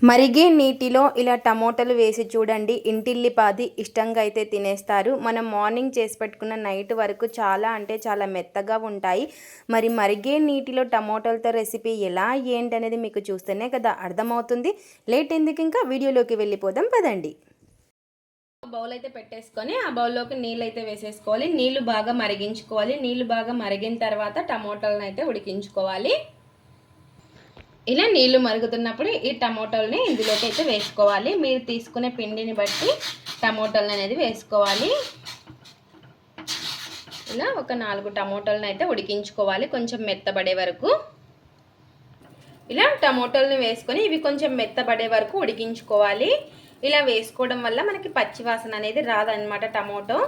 మరిగే నీటిలో ఇలా టమోటాలు వేసి చూడండి. ఇంటిల్లిపాది ఇష్టంగా అయితే తినేస్తారు. మనం మార్నింగ్ చేసి పెట్టుకున్న నైట్ వరకు చాలా అంటే చాలా మెత్తగా ఉంటాయి. మరి మరిగే నీటిలో టమోటాలతో రెసిపీ ఎలా ఏంటనేది మీకు చూస్తేనే కదా అర్థమవుతుంది. లేట్ ఎందుకు, ఇంకా వీడియోలోకి వెళ్ళిపోదాం పదండి. బౌల్ అయితే పెట్టేసుకొని ఆ బౌల్లోకి నీళ్ళు అయితే వేసేసుకోవాలి. నీళ్ళు బాగా మరిగించుకోవాలి. నీళ్ళు బాగా మరిగిన తర్వాత టమోటాలను అయితే ఉడికించుకోవాలి. ఇలా నీళ్లు మరుగుతున్నప్పుడు ఈ టమోటాలని ఇందులోకి అయితే వేసుకోవాలి. మీరు తీసుకునే పిండిని బట్టి టమోటాలను అనేది వేసుకోవాలి. ఇలా ఒక 4 టమోటాలను అయితే ఉడికించుకోవాలి కొంచెం మెత్తబడే వరకు. ఇలా టమోటాలను వేసుకొని ఇవి కొంచెం మెత్తబడే వరకు ఉడికించుకోవాలి. ఇలా వేసుకోవడం వల్ల మనకి పచ్చి వాసన అనేది రాదన్నమాట టమోటో.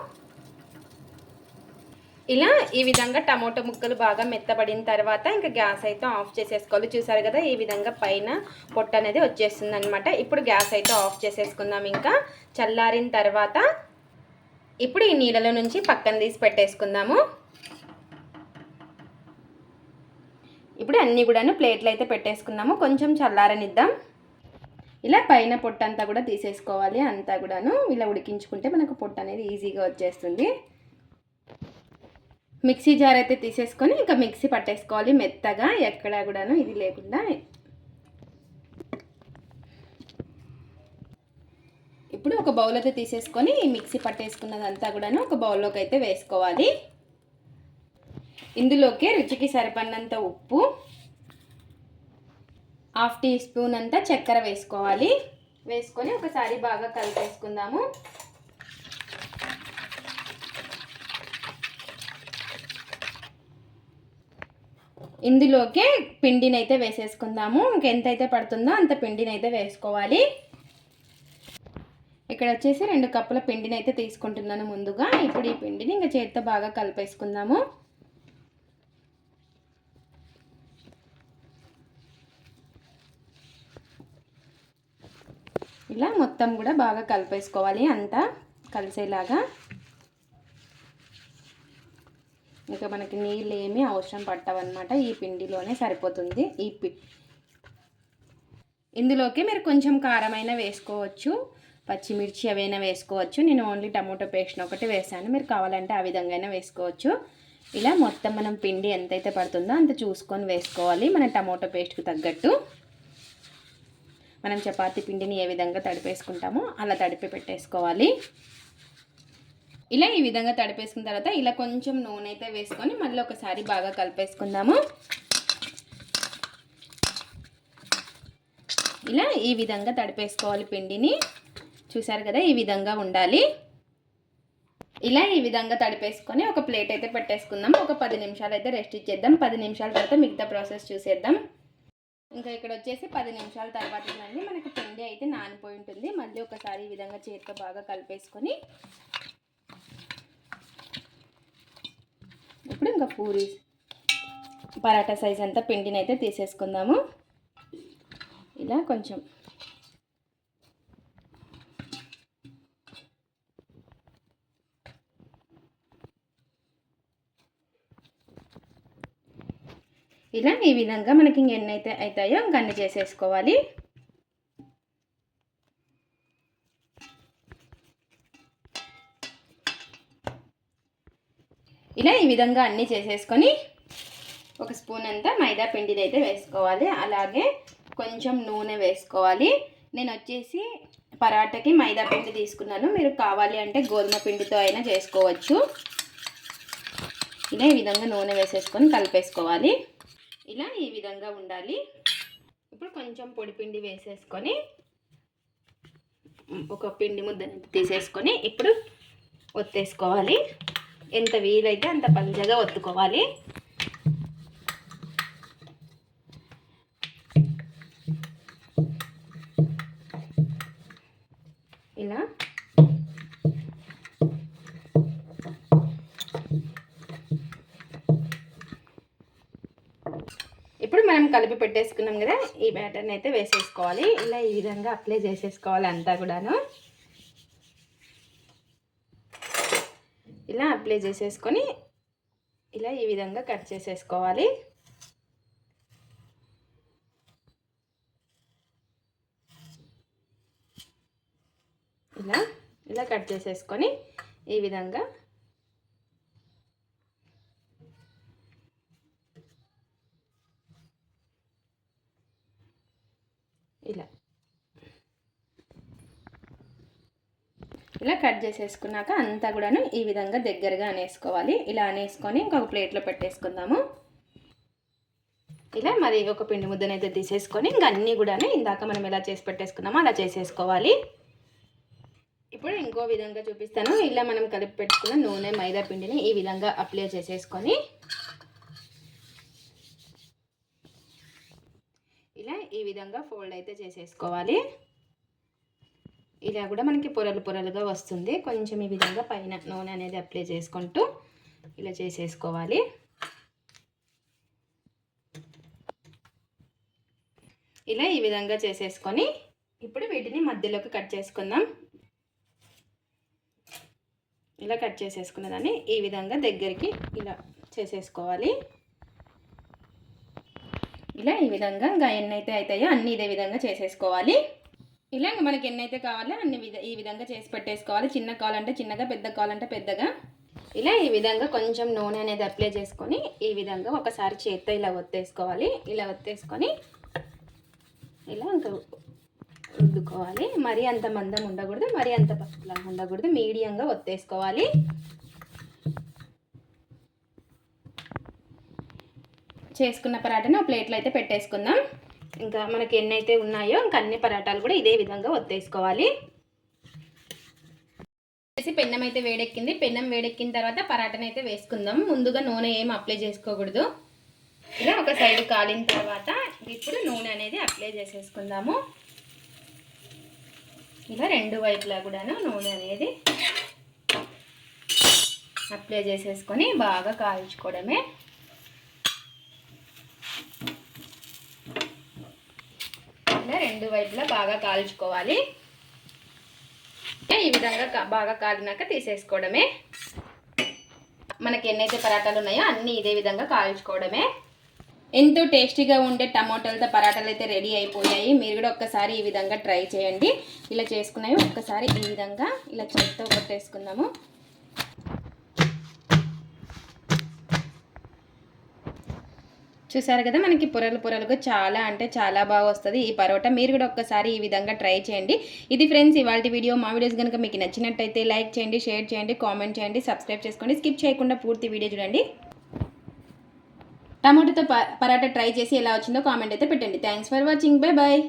ఇలా ఈ విధంగా టమోటో ముక్కలు బాగా మెత్తబడిన తర్వాత ఇంకా గ్యాస్ అయితే ఆఫ్ చేసేసుకోవాలి. చూసారు కదా ఈ విధంగా పైన పొట్ట అనేది వచ్చేస్తుంది అనమాట. ఇప్పుడు గ్యాస్ అయితే ఆఫ్ చేసేసుకుందాం. ఇంకా చల్లారిన తర్వాత ఇప్పుడు ఈ నీళ్ళలో నుంచి పక్కన తీసి పెట్టేసుకుందాము. ఇప్పుడు అన్నీ కూడాను ప్లేట్లు అయితే పెట్టేసుకుందాము. కొంచెం చల్లారనిద్దాం. ఇలా పైన పొట్ట అంతా కూడా తీసేసుకోవాలి. అంతా కూడాను ఇలా ఉడికించుకుంటే మనకు పొట్ట అనేది ఈజీగా వచ్చేస్తుంది. మిక్సీ జార్ అయితే తీసేసుకొని ఇంకా మిక్సీ పట్టేసుకోవాలి మెత్తగా, ఎక్కడా కూడాను ఇది లేకుండా. ఇప్పుడు ఒక బౌల్ అయితే తీసేసుకొని ఈ మిక్సీ పట్టేసుకున్నదంతా కూడాను ఒక బౌల్లోకి అయితే వేసుకోవాలి. ఇందులోకి రుచికి సరిపడినంత ఉప్పు, 1/2 టీ స్పూన్ అంతా చక్కెర వేసుకోవాలి. వేసుకొని ఒకసారి బాగా కలిపేసుకుందాము. ఇందులోకి పిండిని అయితే వేసేసుకుందాము. ఇంకెంతైతే పడుతుందో అంత పిండిని అయితే వేసుకోవాలి. ఇక్కడ వచ్చేసి 2 కప్పుల పిండిని అయితే తీసుకుంటున్నాను ముందుగా. ఇప్పుడు ఈ పిండిని ఇంకా చేతితో బాగా కలిపేసుకుందాము. ఇలా మొత్తం కూడా బాగా కలిపేసుకోవాలి, అంతా కలిసేలాగా. ఇంకా మనకి నీళ్ళు ఏమీ అవసరం పట్టవన్నమాట. ఈ పిండిలోనే సరిపోతుంది. ఇందులోకి మీరు కొంచెం కారమైన వేసుకోవచ్చు, పచ్చిమిర్చి అవైనా వేసుకోవచ్చు. నేను ఓన్లీ టమోటో పేస్ట్ ఒకటి వేసాను. మీరు కావాలంటే ఆ విధంగా అయినా వేసుకోవచ్చు. ఇలా మొత్తం మనం పిండి ఎంతైతే పడుతుందో అంత చూసుకొని వేసుకోవాలి. మన టమోటో పేస్ట్కి తగ్గట్టు. మనం చపాతీ పిండిని ఏ విధంగా తడిపేసుకుంటామో అలా తడిపి పెట్టేసుకోవాలి. ఇలా ఈ విధంగా తడిపేసుకున్న తర్వాత ఇలా కొంచెం నూనె అయితే వేసుకొని మళ్ళీ ఒకసారి బాగా కలిపేసుకుందాము. ఇలా ఈ విధంగా తడిపేసుకోవాలి పిండిని. చూసారు కదా ఈ విధంగా ఉండాలి. ఇలా ఈ విధంగా తడిపేసుకొని ఒక ప్లేట్ అయితే పెట్టేసుకుందాం. ఒక 10 నిమిషాలు అయితే రెస్ట్ ఇచ్చేద్దాం. 10 నిమిషాల తర్వాత మిగతా ప్రాసెస్ చూసేద్దాం. ఇంకా ఇక్కడ వచ్చేసి 10 నిమిషాల తర్వాత మనకి పిండి అయితే నానిపోయి ఉంటుంది. మళ్ళీ ఒకసారి ఈ విధంగా చేతితో బాగా కలిపేసుకొని ఇప్పుడు ఇంకా పూరి పరాటా సైజ్ అంతా పిండిని అయితే తీసేసుకుందాము. ఇలా కొంచెం ఇలా ఈ విధంగా మనకి ఇంకెన్నైతే అవుతాయో ఇంక అన్ని చేసేసుకోవాలి. ఇలా ఈ విధంగా అన్నీ చేసేసుకొని ఒక స్పూన్ అంతా మైదా పిండిని అయితే వేసుకోవాలి. అలాగే కొంచెం నూనె వేసుకోవాలి. నేను వచ్చేసి పరాటాకి మైదా పిండి తీసుకున్నాను. మీరు కావాలి అంటే గోధుమ పిండితో అయినా చేసుకోవచ్చు. ఇలా ఈ విధంగా నూనె వేసేసుకొని కలిపేసుకోవాలి. ఇలా ఈ విధంగా ఉండాలి. ఇప్పుడు కొంచెం పొడి పిండి వేసేసుకొని ఒక పిండి ముద్దని తీసేసుకొని ఇప్పుడు ఒత్తేసుకోవాలి. ఎంత వీలైతే అంత పలుచగా ఒత్తుకోవాలి. ఇలా ఇప్పుడు మనం కలిపి పెట్టేసుకున్నాం కదా, ఈ బ్యాటర్ని అయితే వేసేసుకోవాలి. ఇలా ఈ విధంగా అప్లై చేసేసుకోవాలి అంతా కూడాను. ఇలా అప్లై చేసేసుకొని ఇలా ఈ విధంగా కట్ చేసేసుకోవాలి. ఇలా ఇలా కట్ చేసేసుకొని ఈ విధంగా ఇలా కట్ చేసేసుకున్నాక అంతా కూడాను ఈ విధంగా దగ్గరగా అనేసుకోవాలి. ఇలా అనేసుకొని ఇంకొక ప్లేట్లో పెట్టేసుకుందాము. ఇలా మరి ఒక పిండి ముద్దనైతే తీసేసుకొని ఇంకా అన్నీ కూడాను ఇందాక మనం ఎలా చేసి పెట్టేసుకున్నామో అలా చేసేసుకోవాలి. ఇప్పుడు ఇంకో విధంగా చూపిస్తాను. ఇలా మనం కలిపి పెట్టుకున్న నూనె మైదా పిండిని ఈ విధంగా అప్లై చేసేసుకొని ఇలా ఈ విధంగా ఫోల్డ్ అయితే చేసేసుకోవాలి. ఇలా కూడా మనకి పొరలు పొరలుగా వస్తుంది. కొంచెం ఈ విధంగా పైన నూనె అనేది అప్లై చేసుకుంటూ ఇలా చేసేసుకోవాలి. ఇలా ఈ విధంగా చేసేసుకొని ఇప్పుడు వీటిని మధ్యలోకి కట్ చేసుకుందాం. ఇలా కట్ చేసేసుకున్న దాన్ని ఈ విధంగా దగ్గరికి ఇలా చేసేసుకోవాలి. ఇలా ఈ విధంగా ఇంకా ఎన్నైతే అవుతాయో అన్నీ ఇదే విధంగా చేసేసుకోవాలి. ఇలా మనకి ఎన్నైతే కావాలో అన్ని ఈ విధంగా చేసి పెట్టేసుకోవాలి. చిన్న కావాలంటే చిన్నగా, పెద్ద కావాలంటే పెద్దగా. ఇలా ఈ విధంగా కొంచెం నూనె అనేది అప్లై చేసుకొని ఈ విధంగా ఒకసారి చేత్తో ఇలా ఒత్తేసుకోవాలి. ఇలా ఒత్తేసుకొని ఇలా ఇంకా రుద్దుకోవాలి. మరీ అంత మందం ఉండకూడదు, మరీ అంత పసుపులాగా ఉండకూడదు, మీడియంగా ఒత్తేసుకోవాలి. చేసుకున్న పరాటాను ప్లేట్లో అయితే పెట్టేసుకుందాం. ఇంకా మనకి ఎన్నైతే ఉన్నాయో ఇంకా అన్ని పరాటాలు కూడా ఇదే విధంగా ఒత్తేసుకోవాలి. పెన్నం అయితే వేడెక్కింది. పెన్నం వేడెక్కిన తర్వాత పరాటాను అయితే వేసుకుందాం. ముందుగా నూనె ఏం అప్లై చేసుకోకూడదు. ఇలా ఒక సైడ్ కాలిన తర్వాత ఇప్పుడు నూనె అనేది అప్లై చేసేసుకుందాము. ఇలా రెండు వైపులా కూడాను నూనె అనేది అప్లై చేసేసుకొని బాగా కాల్చుకోవడమే. ఇలా రెండు వైపులా బాగా కాల్చుకోవాలి. ఈ విధంగా బాగా కాలినాక తీసేసుకోవడమే. మనకి ఎన్నైతే పరాటాలు ఉన్నాయో అన్నీ ఇదే విధంగా కాల్చుకోవడమే. ఎంతో టేస్టీగా ఉండే టమోటాలతో పరాటాలు అయితే రెడీ అయిపోయాయి. మీరు కూడా ఒక్కసారి ఈ విధంగా ట్రై చేయండి. ఇలా చేసుకున్నాయి ఒక్కసారి ఈ విధంగా ఇలా చేత్తో కొట్టేసుకుందాము. చూసారు కదా, మనకి పొరలు పొరలుగా చాలా అంటే చాలా బాగా వస్తుంది ఈ పరోటా. మీరు కూడా ఒక్కసారి ఈ విధంగా ట్రై చేయండి. ఇది ఫ్రెండ్స్ ఇవాళ వీడియో. మా వీడియోస్ కనుక మీకు నచ్చినట్టయితే లైక్ చేయండి, షేర్ చేయండి, కామెంట్ చేయండి, సబ్స్క్రైబ్ చేసుకోండి. స్కిప్ చేయకుండా పూర్తి వీడియో చూడండి. టమాటోతో పరాటా ట్రై చేసి ఎలా వచ్చిందో కామెంట్ అయితే పెట్టండి. Thanks for watching. Bye bye.